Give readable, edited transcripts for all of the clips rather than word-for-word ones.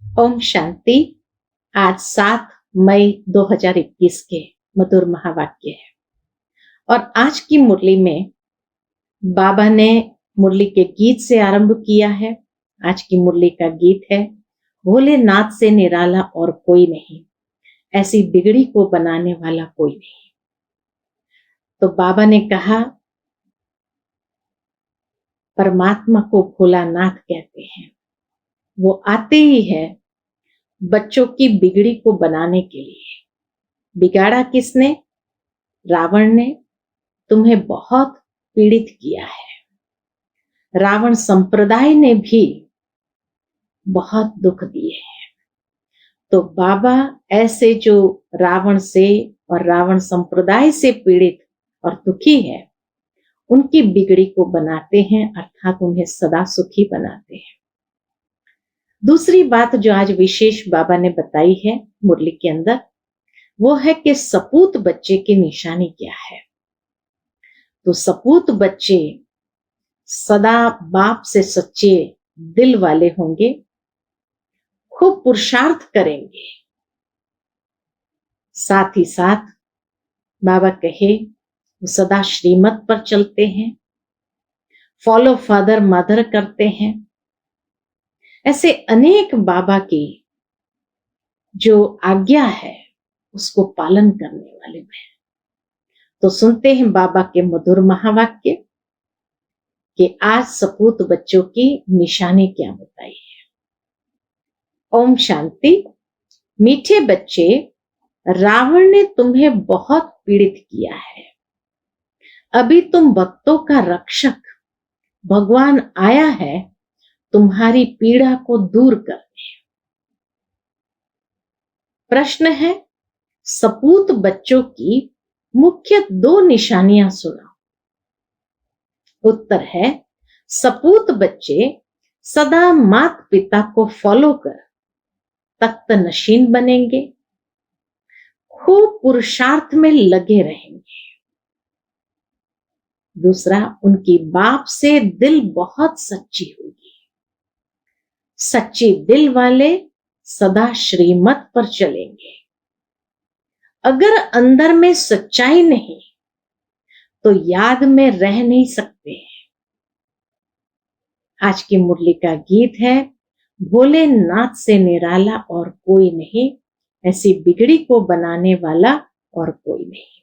ओम शांति। आज 7 मई 2021 के मधुर महावाक्य है और आज की मुरली में बाबा ने मुरली के गीत से आरंभ किया है। आज की मुरली का गीत है, भोलेनाथ से निराला और कोई नहीं, ऐसी बिगड़ी को बनाने वाला कोई नहीं। तो बाबा ने कहा परमात्मा को भोलानाथ कहते हैं। वो आते ही है बच्चों की बिगड़ी को बनाने के लिए। बिगाड़ा किसने? रावण ने तुम्हें बहुत पीड़ित किया है। रावण संप्रदाय ने भी बहुत दुख दिए हैं। तो बाबा ऐसे जो रावण से और रावण संप्रदाय से पीड़ित और दुखी है, उनकी बिगड़ी को बनाते हैं, अर्थात उन्हें सदा सुखी बनाते हैं। दूसरी बात जो आज विशेष बाबा ने बताई है मुरली के अंदर, वो है कि सपूत बच्चे की निशानी क्या है। तो सपूत बच्चे सदा बाप से सच्चे दिल वाले होंगे, खूब पुरुषार्थ करेंगे। साथ ही साथ बाबा कहे वो सदा श्रीमत पर चलते हैं, फॉलो फादर मदर करते हैं। ऐसे अनेक बाबा की जो आज्ञा है उसको पालन करने वाले हैं। तो सुनते हैं बाबा के मधुर महावाक्य कि आज सपूत बच्चों की निशानी क्या बताई है। ओम शांति। मीठे बच्चे, रावण ने तुम्हें बहुत पीड़ित किया है। अभी तुम भक्तों का रक्षक, भगवान आया है तुम्हारी पीड़ा को दूर करने। प्रश्न है, सपूत बच्चों की मुख्य 2 निशानियां सुनाओ। उत्तर है, सपूत बच्चे सदा माता पिता को फॉलो कर तख्त नशीन बनेंगे, खूब पुरुषार्थ में लगे रहेंगे। दूसरा, उनकी बाप से दिल बहुत सच्ची होगी। सच्चे दिल वाले सदा श्रीमत पर चलेंगे। अगर अंदर में सच्चाई नहीं तो याद में रह नहीं सकते। आज की मुरली का गीत है, भोलेनाथ से निराला और कोई नहीं, ऐसी बिगड़ी को बनाने वाला और कोई नहीं।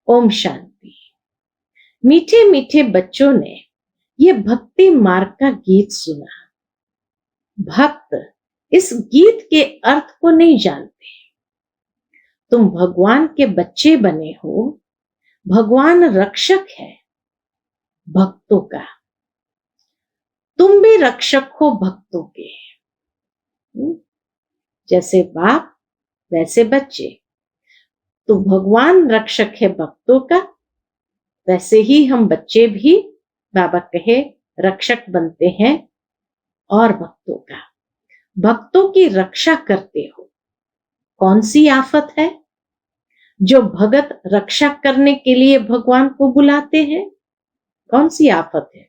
ओम शांति। मीठे मीठे बच्चों ने ये भक्ति मार्ग का गीत सुना। भक्त इस गीत के अर्थ को नहीं जानते। तुम भगवान के बच्चे बने हो, भगवान रक्षक है भक्तों का। तुम भी रक्षक हो भक्तों के। जैसे बाप वैसे बच्चे। तो भगवान रक्षक है भक्तों का, वैसे ही हम बच्चे भी बाबा कहे रक्षक बनते हैं और भक्तों का। भक्तों की रक्षा करते हो। कौन सी आफत है जो भगत रक्षा करने के लिए भगवान को बुलाते हैं? कौन सी आफत है?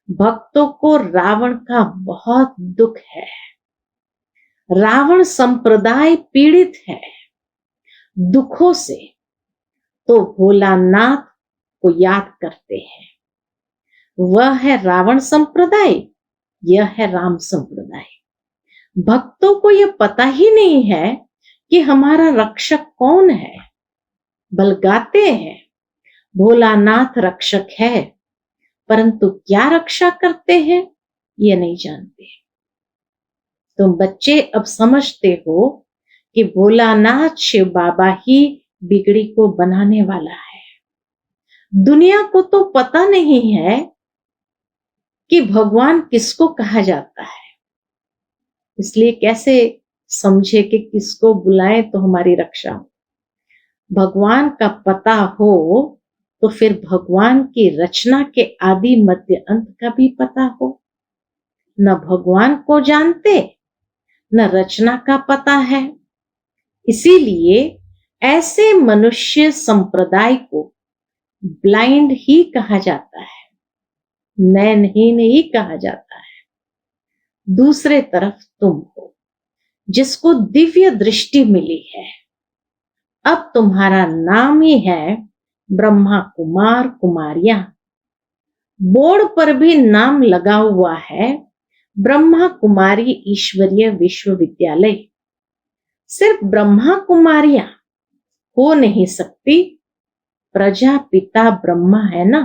भक्तों को रावण का बहुत दुख है। रावण संप्रदाय पीड़ित है दुखों से, तो भोलानाथ को याद करते हैं। वह है रावण संप्रदाय, यह है राम संप्रदाय। भक्तों को यह पता ही नहीं है कि हमारा रक्षक कौन है। बल गाते हैं भोलानाथ रक्षक है, परंतु क्या रक्षा करते हैं ये नहीं जानते। तुम बच्चे अब समझते हो कि भोलानाथ शिव बाबा ही बिगड़ी को बनाने वाला है। दुनिया को तो पता नहीं है कि भगवान किसको कहा जाता है, इसलिए कैसे समझे कि किसको बुलाएं तो हमारी रक्षा हो। भगवान का पता हो तो फिर भगवान की रचना के आदि मध्य अंत का भी पता हो। न भगवान को जानते न रचना का पता है। इसीलिए ऐसे मनुष्य संप्रदाय को ब्लाइंड ही कहा जाता है, नयनहीन ही कहा जाता है। दूसरे तरफ तुम हो जिसको दिव्य दृष्टि मिली है। अब तुम्हारा नाम ही है ब्रह्मा कुमार कुमारियां। बोर्ड पर भी नाम लगा हुआ है ब्रह्मा कुमारी ईश्वरीय विश्वविद्यालय। सिर्फ ब्रह्मा कुमारियां हो नहीं सकती, प्रजापिता ब्रह्मा है ना।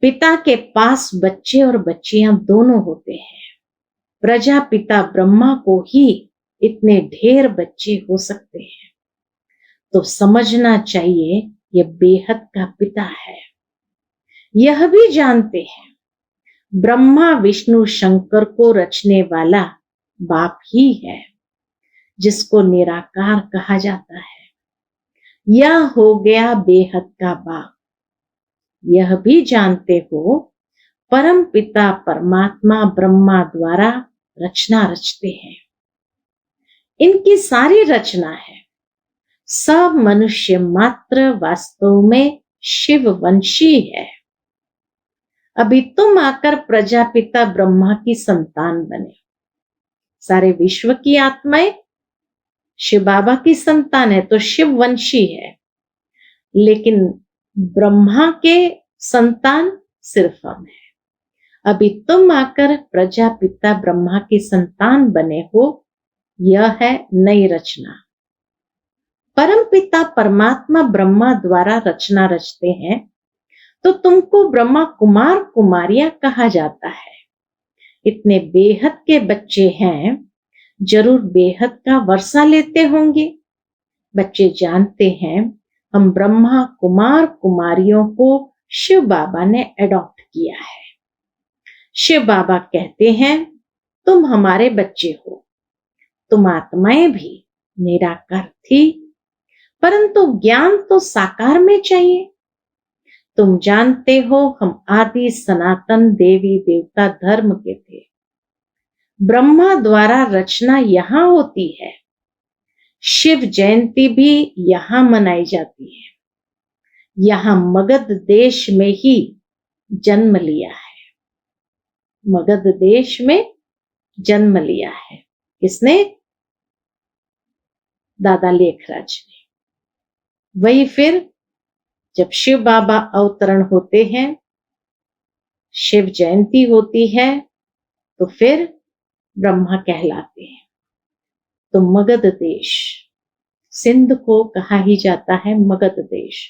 पिता के पास बच्चे और बच्चियां दोनों होते हैं। प्रजापिता ब्रह्मा को ही इतने ढेर बच्चे हो सकते हैं, तो समझना चाहिए यह बेहद का पिता है। यह भी जानते हैं ब्रह्मा विष्णु शंकर को रचने वाला बाप ही है, जिसको निराकार कहा जाता है। यह हो गया बेहद का बाप। यह भी जानते हो परम पिता परमात्मा ब्रह्मा द्वारा रचना रचते हैं। इनकी सारी रचना है। सब मनुष्य मात्र वास्तव में शिववंशी है। अभी तुम आकर प्रजापिता ब्रह्मा की संतान बने। सारे विश्व की आत्माएं शिव बाबा की संतान है तो शिववंशी है, लेकिन ब्रह्मा के संतान सिर्फ हम है। अभी तुम आकर प्रजापिता ब्रह्मा की संतान बने हो। यह है नई रचना। परम पिता परमात्मा ब्रह्मा द्वारा रचना रचते हैं, तो तुमको ब्रह्मा कुमार कुमारियां कहा जाता है। इतने बेहद के बच्चे हैं, जरूर बेहद का वर्षा लेते होंगे। बच्चे जानते हैं हम ब्रह्मा कुमार कुमारियों को शिव बाबा ने एडॉप्ट किया है। शिव बाबा कहते हैं तुम हमारे बच्चे हो। तुम आत्माएं भी निराकार थी, परंतु ज्ञान तो साकार में चाहिए। तुम जानते हो हम आदि सनातन देवी देवता धर्म के थे। ब्रह्मा द्वारा रचना यहां होती है। शिव जयंती भी यहां मनाई जाती है। यहां मगध देश में ही जन्म लिया है। मगध देश में जन्म लिया है। किसने? दादा लेखराज ने। वही फिर जब शिव बाबा अवतरण होते हैं, शिव जयंती होती है, तो फिर ब्रह्मा कहलाते हैं। तो मगध देश, सिंध को कहा ही जाता है मगध देश।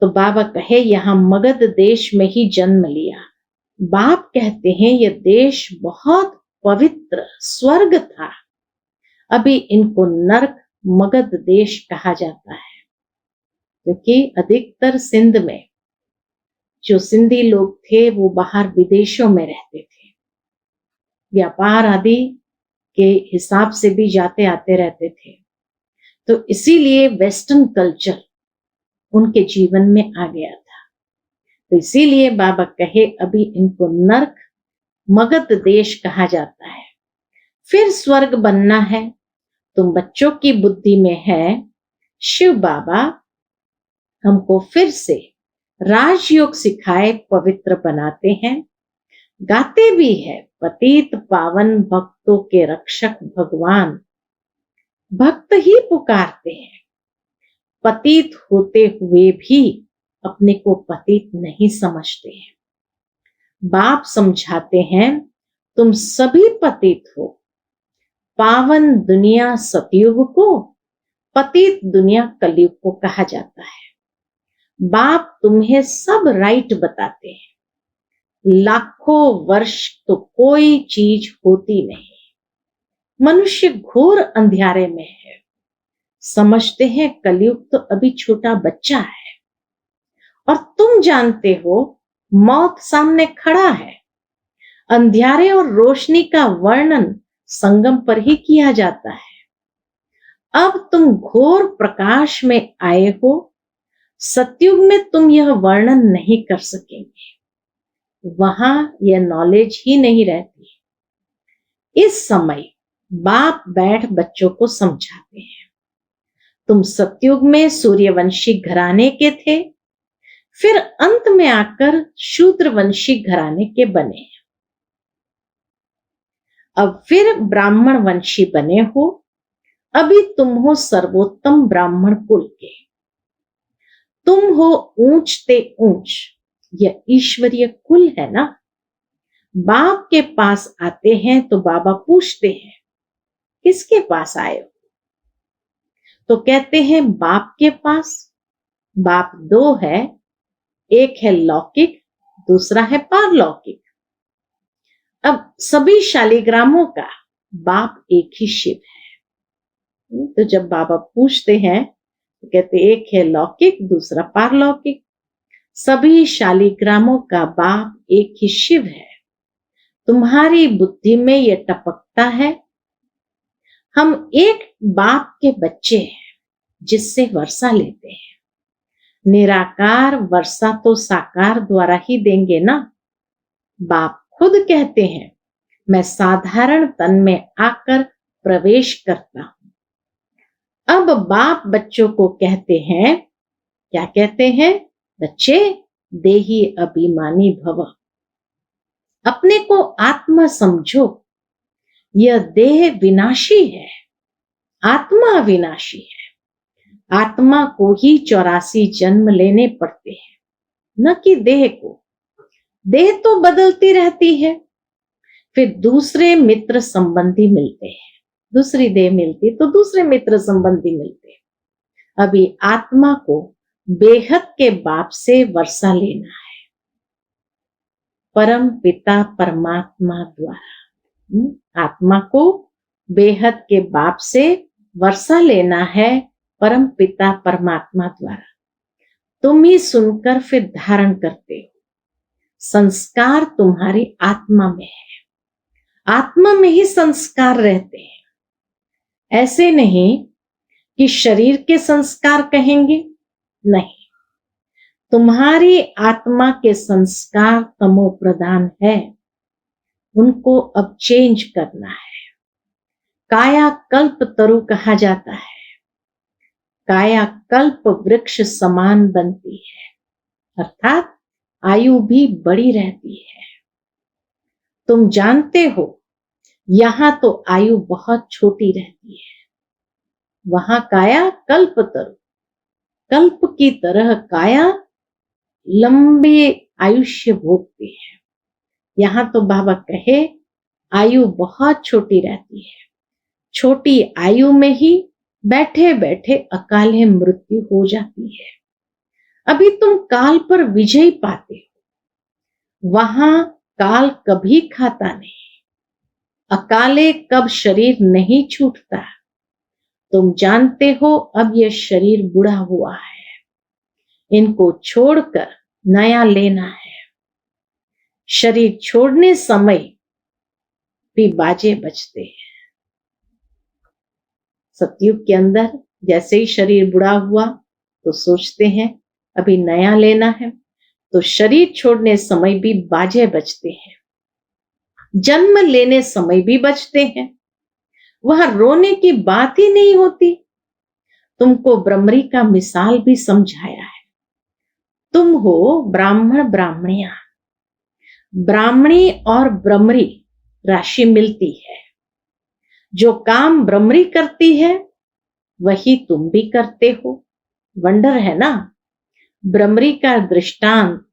तो बाबा कहे यहां मगध देश में ही जन्म लिया। बाप कहते हैं यह देश बहुत पवित्र स्वर्ग था। अभी इनको नरक मगध देश कहा जाता है, क्योंकि अधिकतर सिंध में जो सिंधी लोग थे वो बाहर विदेशों में रहते थे। व्यापार आदि के हिसाब से भी जाते आते रहते थे, तो इसीलिए वेस्टर्न कल्चर उनके जीवन में आ गया था। तो इसीलिए बाबा कहे अभी इनको नरक मगध देश कहा जाता है। फिर स्वर्ग बनना है। तुम बच्चों की बुद्धि में है शिव बाबा हमको फिर से राजयोग सिखाए पवित्र बनाते हैं। गाते भी है पतित पावन भक्तों के रक्षक भगवान। भक्त ही पुकारते हैं। पतित होते हुए भी अपने को पतित नहीं समझते हैं। बाप समझाते हैं तुम सभी पतित हो। पावन दुनिया सतयुग को, पतित दुनिया कलयुग को कहा जाता है। बाप तुम्हें सब राइट बताते हैं। लाखों वर्ष तो कोई चीज होती नहीं। मनुष्य घोर अंधियारे में है। समझते हैं कलयुग तो अभी छोटा बच्चा है, और तुम जानते हो मौत सामने खड़ा है। अंधियारे और रोशनी का वर्णन संगम पर ही किया जाता है। अब तुम घोर प्रकाश में आए हो। सतयुग में तुम यह वर्णन नहीं कर सकेंगे। वहां यह नॉलेज ही नहीं रहती। इस समय बाप बैठ बच्चों को समझाते हैं। तुम सतयुग में सूर्यवंशी घराने के थे। फिर अंत में आकर शूद्रवंशी घराने के बने, अब फिर ब्राह्मण वंशी बने हो। अभी तुम हो सर्वोत्तम ब्राह्मण कुल के, तुम हो ऊंचते ऊंच, यह ईश्वरीय कुल है ना। बाप के पास आते हैं तो बाबा पूछते हैं किसके पास आए हो, तो कहते हैं बाप के पास। बाप दो है, एक है लौकिक, दूसरा है पारलौकिक। अब सभी शालिग्रामों का बाप एक ही शिव है। तो जब बाबा पूछते हैं तो कहते एक है लौकिक, दूसरा पारलौकिक। सभी शालिग्रामों का बाप एक ही शिव है। तुम्हारी बुद्धि में ये टपकता है, हम एक बाप के बच्चे हैं जिससे वर्षा लेते हैं। निराकार वर्षा तो साकार द्वारा ही देंगे ना। बाप खुद कहते हैं मैं साधारण तन में आकर प्रवेश करता हूं। अब बाप बच्चों को कहते हैं, क्या कहते हैं? बच्चे देही अभिमानी भव, अपने को आत्मा समझो। यह देह विनाशी है, आत्मा अविनाशी है। आत्मा को ही 84 जन्म लेने पड़ते हैं, न कि देह को। देह तो बदलती रहती है, फिर दूसरे मित्र संबंधी मिलते हैं। दूसरी देह मिलती तो दूसरे मित्र संबंधी मिलते हैं। अभी आत्मा को बेहद के बाप से वर्षा लेना है, परम पिता परमात्मा द्वारा। आत्मा को बेहद के बाप से वर्षा लेना है, परम पिता परमात्मा द्वारा। तुम ही सुनकर फिर धारण करते हो। संस्कार तुम्हारी आत्मा में है, आत्मा में ही संस्कार रहते हैं। ऐसे नहीं कि शरीर के संस्कार कहेंगे, नहीं। तुम्हारी आत्मा के संस्कार तमो प्रधान है, उनको अब चेंज करना है। काया कल्प तरु कहा जाता है, काया कल्प वृक्ष समान बनती है, अर्थात आयु भी बड़ी रहती है। तुम जानते हो यहां तो आयु बहुत छोटी रहती है, वहां काया कल्प तरु, कल्प की तरह काया लंबे आयुष्य भोगती है। यहां तो बाबा कहे आयु बहुत छोटी रहती है। छोटी आयु में ही बैठे बैठे अकाले मृत्यु हो जाती है। अभी तुम काल पर विजय पाते हो, वहां काल कभी खाता नहीं। अकाले कब शरीर नहीं छूटता। तुम जानते हो अब यह शरीर बुढ़ा हुआ है, इनको छोड़कर नया लेना है। शरीर छोड़ने समय भी बाजे बजते हैं। सतयुग के अंदर जैसे ही शरीर बुढ़ा हुआ तो सोचते हैं अभी नया लेना है, तो शरीर छोड़ने समय भी बाजे बजते हैं, जन्म लेने समय भी बजते हैं। वहां रोने की बात ही नहीं होती। तुमको ब्रह्मरी का मिसाल भी समझाया है। तुम हो ब्राह्मण ब्राह्मणिया, ब्राह्मणी और ब्रह्मरी राशि मिलती है। जो काम ब्रह्मरी करती है वही तुम भी करते हो। वंडर है ना। ब्रह्मरी का दृष्टांत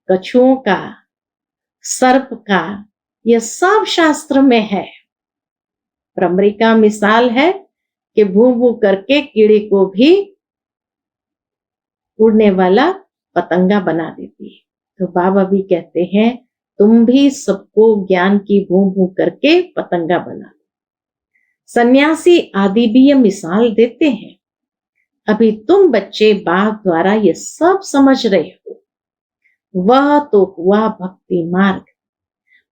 कछुओं का, सर्प का, यह सब शास्त्र में है। ब्रह्मरी का मिसाल है कि भू भू करके कीड़े को भी उड़ने वाला पतंगा बना देती है। तो बाबा भी कहते हैं तुम भी सबको ज्ञान की भू भू करके पतंगा बना दो। सन्यासी आदि भी ये मिसाल देते हैं। अभी तुम बच्चे बाप द्वारा ये सब समझ रहे हो। वह तो हुआ भक्ति मार्ग।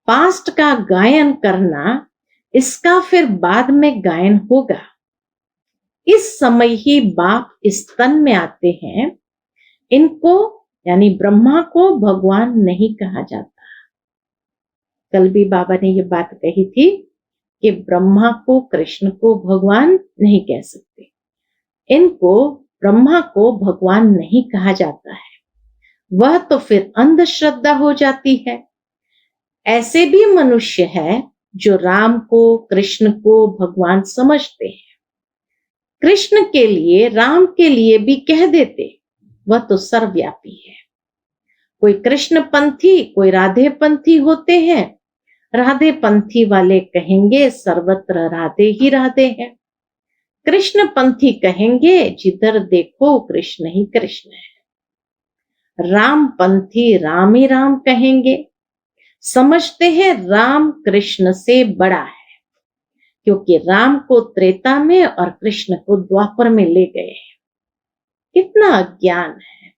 पास्ट का गायन करना, इसका फिर बाद में गायन होगा। इस समय ही बाप इस तन में आते हैं। इनको यानी ब्रह्मा को भगवान नहीं कहा जाता। कल भी बाबा ने ये बात कही थी कि ब्रह्मा को, कृष्ण को भगवान नहीं कह सकते। इनको ब्रह्मा को भगवान नहीं कहा जाता है। वह तो फिर अंधश्रद्धा हो जाती है। ऐसे भी मनुष्य है जो राम को, कृष्ण को भगवान समझते हैं, कृष्ण के लिए, राम के लिए भी कह देते, वह तो सर्वव्यापी है। कोई कृष्ण पंथी, कोई राधे पंथी होते हैं। राधे पंथी वाले कहेंगे सर्वत्र राधे ही राधे हैं। कृष्ण पंथी कहेंगे जिधर देखो कृष्ण ही कृष्ण है। राम पंथी राम ही राम कहेंगे, समझते हैं राम कृष्ण से बड़ा है, क्योंकि राम को त्रेता में और कृष्ण को द्वापर में ले गए। कितना अज्ञान है।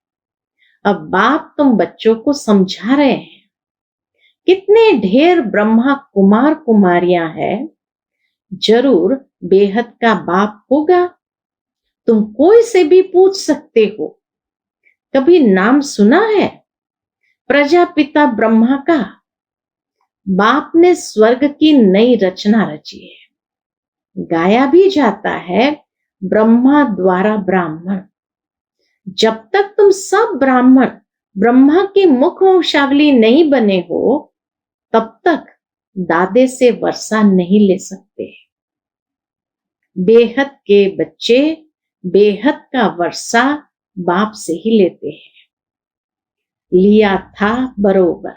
अब बाप तुम बच्चों को समझा रहे हैं। कितने ढेर ब्रह्मा कुमार कुमारियां हैं, जरूर बेहद का बाप होगा। तुम कोई से भी पूछ सकते हो, कभी नाम सुना है प्रजापिता ब्रह्मा का? बाप ने स्वर्ग की नई रचना रची है। गाया भी जाता है, ब्रह्मा द्वारा ब्राह्मण। जब तक तुम सब ब्राह्मण ब्रह्मा के मुख वंशावली नहीं बने हो, तब तक दादे से वर्षा नहीं ले सकते। बेहद के बच्चे बेहद का वर्षा बाप से ही लेते हैं। लिया था बरोबर,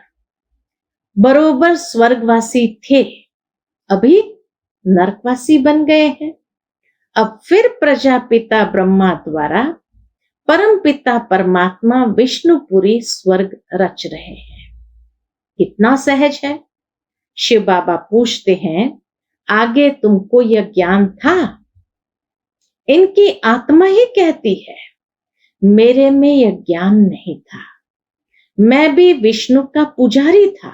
बरोबर स्वर्गवासी थे, अभी नरकवासी बन गए हैं। अब फिर प्रजापिता ब्रह्मा द्वारा परम पिता परमात्मा विष्णुपुरी स्वर्ग रच रहे हैं। कितना सहज है। शिव बाबा पूछते हैं, आगे तुमको यह ज्ञान था? इनकी आत्मा ही कहती है, मेरे में यह ज्ञान नहीं था। मैं भी विष्णु का पुजारी था।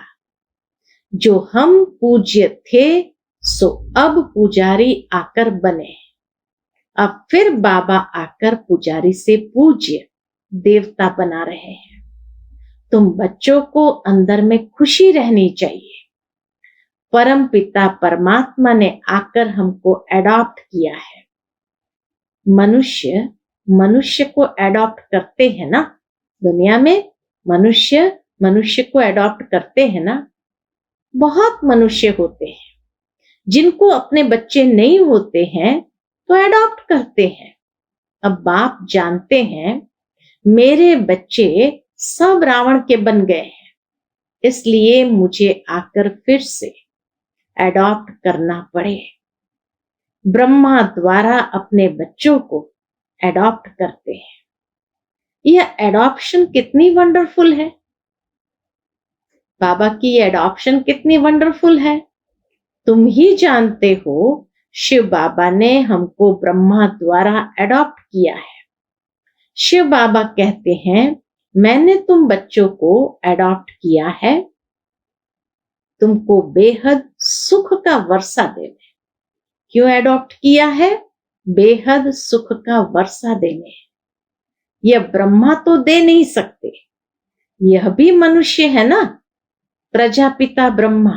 जो हम पूज्य थे, सो अब पुजारी आकर बने। अब फिर बाबा आकर पुजारी से पूज्य देवता बना रहे हैं। तुम बच्चों को अंदर में खुशी रहनी चाहिए। परम पिता परमात्मा ने आकर हमको एडॉप्ट किया है। मनुष्य मनुष्य को एडॉप्ट करते हैं ना, दुनिया में मनुष्य मनुष्य को एडॉप्ट करते हैं ना। बहुत मनुष्य होते हैं जिनको अपने बच्चे नहीं होते हैं तो एडॉप्ट करते हैं। अब बाप जानते हैं मेरे बच्चे सब रावण के बन गए हैं, इसलिए मुझे आकर फिर से एडॉप्ट करना पड़े। ब्रह्मा द्वारा अपने बच्चों को एडॉप्ट करते हैं। यह एडॉप्शन कितनी वंडरफुल है। बाबा की एडॉप्शन कितनी वंडरफुल है। तुम ही जानते हो, शिव बाबा ने हमको ब्रह्मा द्वारा एडॉप्ट किया है। शिव बाबा कहते हैं, मैंने तुम बच्चों को एडॉप्ट किया है, तुमको बेहद सुख का वर्षा देने। क्यों एडॉप्ट किया है? बेहद सुख का वर्षा देने। यह ब्रह्मा तो दे नहीं सकते, यह भी मनुष्य है ना, प्रजापिता ब्रह्मा।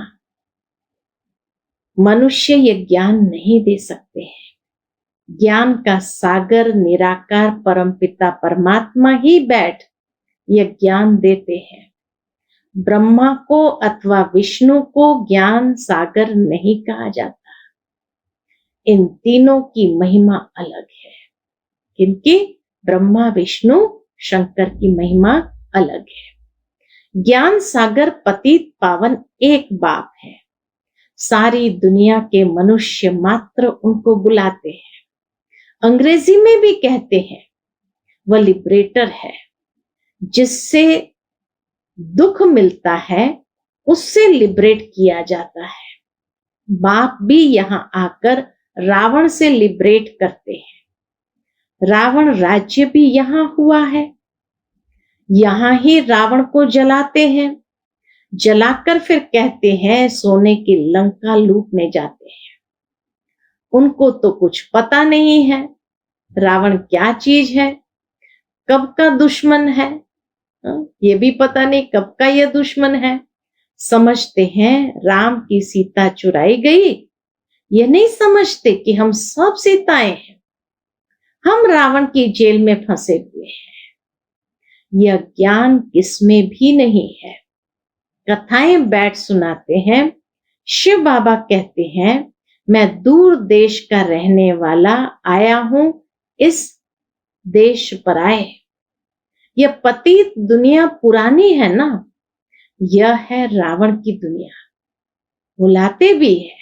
मनुष्य यह ज्ञान नहीं दे सकते हैं। ज्ञान का सागर निराकार परमपिता परमात्मा ही बैठ यह ज्ञान देते हैं। ब्रह्मा को अथवा विष्णु को ज्ञान सागर नहीं कहा जाता। इन तीनों की महिमा अलग है। किनकी? ब्रह्मा विष्णु शंकर की महिमा अलग है। ज्ञान सागर पतित पावन एक बाप है। सारी दुनिया के मनुष्य मात्र उनको बुलाते हैं। अंग्रेजी में भी कहते हैं वह लिबरेटर है। जिससे दुख मिलता है उससे लिबरेट किया जाता है। बाप भी यहां आकर रावण से लिबरेट करते हैं। रावण राज्य भी यहां हुआ है। यहां ही रावण को जलाते हैं। जलाकर फिर कहते हैं सोने की लंका लूटने जाते हैं। उनको तो कुछ पता नहीं है रावण क्या चीज है, कब का दुश्मन है। ये भी पता नहीं कब का यह दुश्मन है। समझते हैं राम की सीता चुराई गई, ये नहीं समझते कि हम सब सीताएं हैं। हम रावण की जेल में फंसे हुए हैं। यह ज्ञान किसमें भी नहीं है। कथाएं बैठ सुनाते हैं। शिव बाबा कहते हैं, मैं दूर देश का रहने वाला आया हूं इस देश पर आए। यह पतित दुनिया पुरानी है ना, यह है रावण की दुनिया। बुलाते भी है,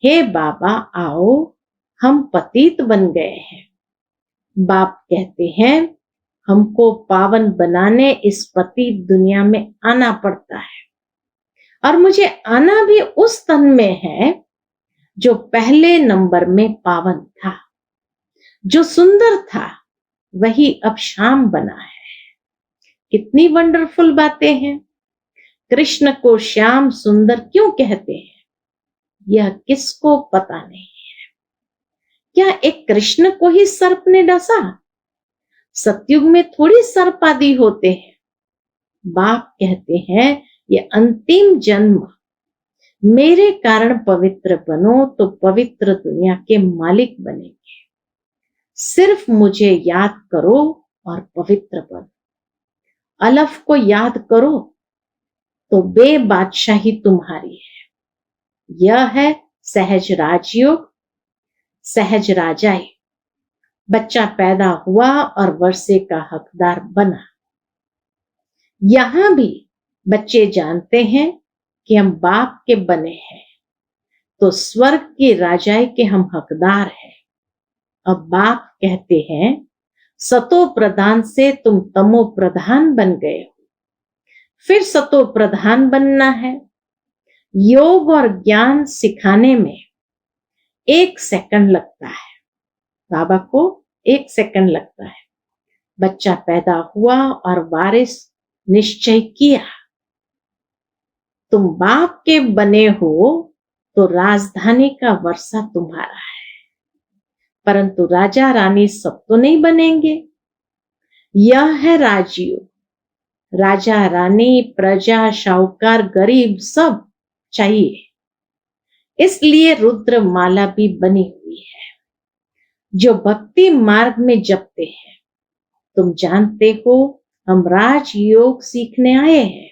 हे बाबा आओ, हम पतित बन गए हैं। बाप कहते हैं, हमको पावन बनाने इस पतित दुनिया में आना पड़ता है, और मुझे आना भी उस तन में है जो पहले नंबर में पावन था। जो सुंदर था वही अब श्याम बना है। कितनी वंडरफुल बातें हैं। कृष्ण को श्याम सुंदर क्यों कहते हैं, यह किसको पता नहीं है। क्या एक कृष्ण को ही सर्प ने डसा? सतयुग में थोड़ी सर्प आदि होते हैं। बाप कहते हैं, ये अंतिम जन्म मेरे कारण पवित्र बनो तो पवित्र दुनिया के मालिक बनेंगे। सिर्फ मुझे याद करो और पवित्र बनो। अलफ को याद करो तो बे बादशाही तुम्हारी है। यह है सहज राजयोग, सहज राजाई। बच्चा पैदा हुआ और वर्षे का हकदार बना। यहां भी बच्चे जानते हैं कि हम बाप के बने हैं, तो स्वर्ग की राजाई के हम हकदार हैं। अब बाप कहते हैं, सतो प्रधान से तुम तमो प्रधान बन गए हो, फिर सतो प्रधान बनना है। योग और ज्ञान सिखाने में 1 सेकंड लगता है। बाबा को 1 सेकंड लगता है। बच्चा पैदा हुआ और वारिस निश्चय किया, तुम बाप के बने हो तो राजधानी का वर्षा तुम्हारा है। परंतु राजा रानी सब तो नहीं बनेंगे। यह है राजयोग। राजा रानी, प्रजा, शाहूकार, गरीब सब चाहिए। इसलिए रुद्र माला भी बनी हुई है, जो भक्ति मार्ग में जपते हैं। तुम जानते हो, हम राजयोग सीखने आए हैं।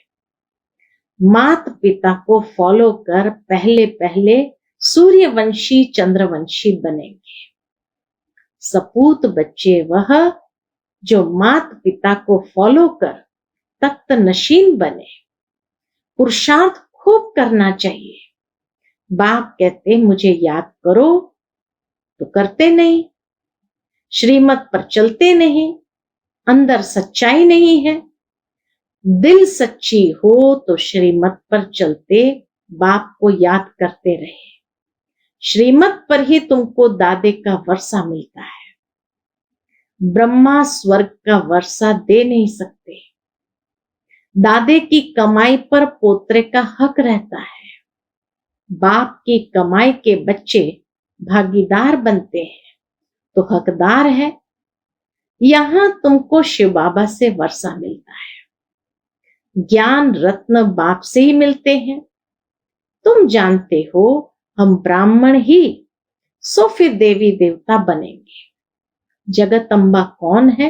माता पिता को फॉलो कर पहले पहले सूर्यवंशी चंद्रवंशी बनेंगे। सपूत बच्चे वह जो माता पिता को फॉलो कर तख्त नशीन बने। पुरुषार्थ खूब करना चाहिए। बाप कहते मुझे याद करो तो करते नहीं, श्रीमत पर चलते नहीं, अंदर सच्चाई नहीं है। दिल सच्ची हो तो श्रीमत पर चलते, बाप को याद करते रहे। श्रीमत पर ही तुमको दादे का वर्षा मिलता है। ब्रह्मा स्वर्ग का वर्षा दे नहीं सकते। दादे की कमाई पर पोत्रे का हक रहता है। बाप की कमाई के बच्चे भागीदार बनते हैं तो हकदार है। यहां तुमको शिव बाबा से वर्षा मिलता है। ज्ञान रत्न बाप से ही मिलते हैं। तुम जानते हो, हम ब्राह्मण ही सो फिर देवी देवता बनेंगे। जगदम्बा कौन है?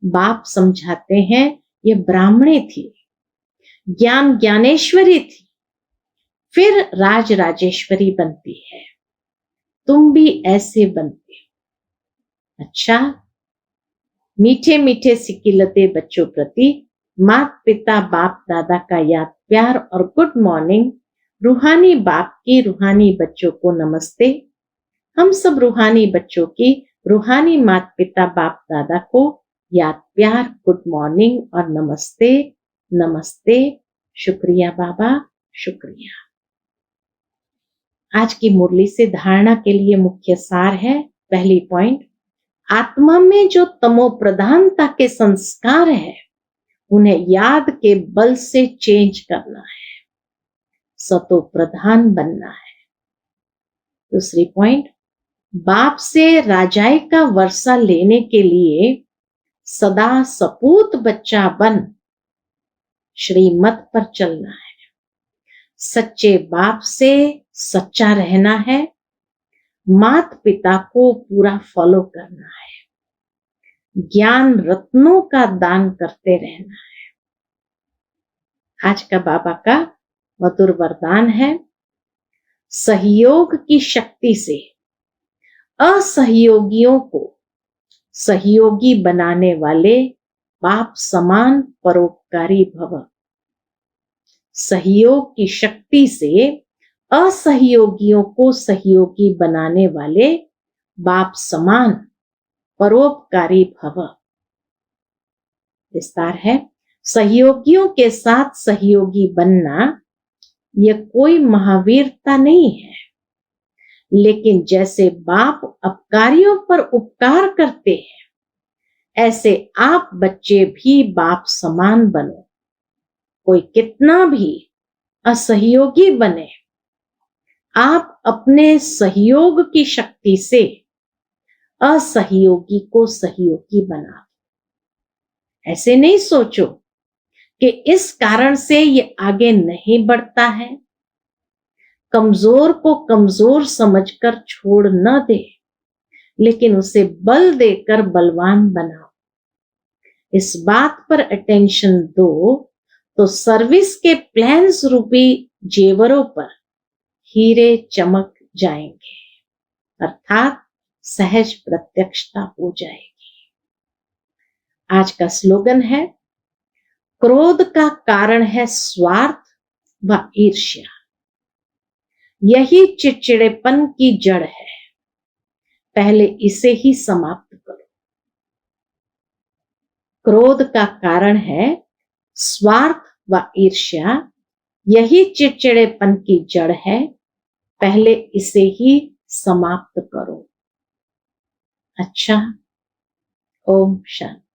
बाप समझाते हैं, ये ब्राह्मणी थी, ज्ञान ज्ञानेश्वरी थी, फिर राज राजेश्वरी बनती है। तुम भी ऐसे बनते हो। अच्छा, मीठे मीठे सिकिलते बच्चों प्रति माता पिता बाप दादा का याद प्यार और गुड मॉर्निंग। रूहानी बाप की रूहानी बच्चों को नमस्ते। हम सब रूहानी बच्चों की रूहानी माता पिता बाप दादा को याद प्यार, गुड मॉर्निंग और नमस्ते। नमस्ते। शुक्रिया बाबा, शुक्रिया। आज की मुरली से धारणा के लिए मुख्य सार है। पहली पॉइंट, आत्मा में जो तमो प्रधानता के संस्कार है, उन्हें याद के बल से चेंज करना है, सतो प्रधान बनना है। दूसरी पॉइंट, बाप से राजाई का वर्षा लेने के लिए सदा सपूत बच्चा बन श्रीमत पर चलना है। सच्चे बाप से सच्चा रहना है। माता पिता को पूरा फॉलो करना है। ज्ञान रत्नों का दान करते रहना है। आज का बाबा का मधुर वरदान है, सहयोग की शक्ति से असहयोगियों को सहयोगी बनाने वाले बाप समान परोपकारी भव। सहयोग की शक्ति से असहयोगियों को सहयोगी बनाने वाले बाप समान परोपकारी भव। विस्तार है, सहयोगियों के साथ सहयोगी बनना यह कोई महावीरता नहीं है, लेकिन जैसे बाप अपकारियों पर उपकार करते हैं, ऐसे आप बच्चे भी बाप समान बनो। कोई कितना भी असहयोगी बने, आप अपने सहयोग की शक्ति से असहयोगी को सहयोगी बना दो। ऐसे नहीं सोचो कि इस कारण से ये आगे नहीं बढ़ता है। कमजोर को कमजोर समझकर छोड़ न दे, लेकिन उसे बल देकर बलवान बनाओ। इस बात पर अटेंशन दो तो सर्विस के प्लान्स रूपी जेवरों पर हीरे चमक जाएंगे, अर्थात सहज प्रत्यक्षता हो जाएगी। आज का स्लोगन है, क्रोध का कारण है स्वार्थ व ईर्ष्या, यही चिड़चिड़ेपन की जड़ है, पहले इसे ही समाप्त करो। क्रोध का कारण है स्वार्थ व ईर्ष्या, यही चिड़चिड़ेपन की जड़ है, पहले इसे ही समाप्त करो। अच्छा, ओम शांति।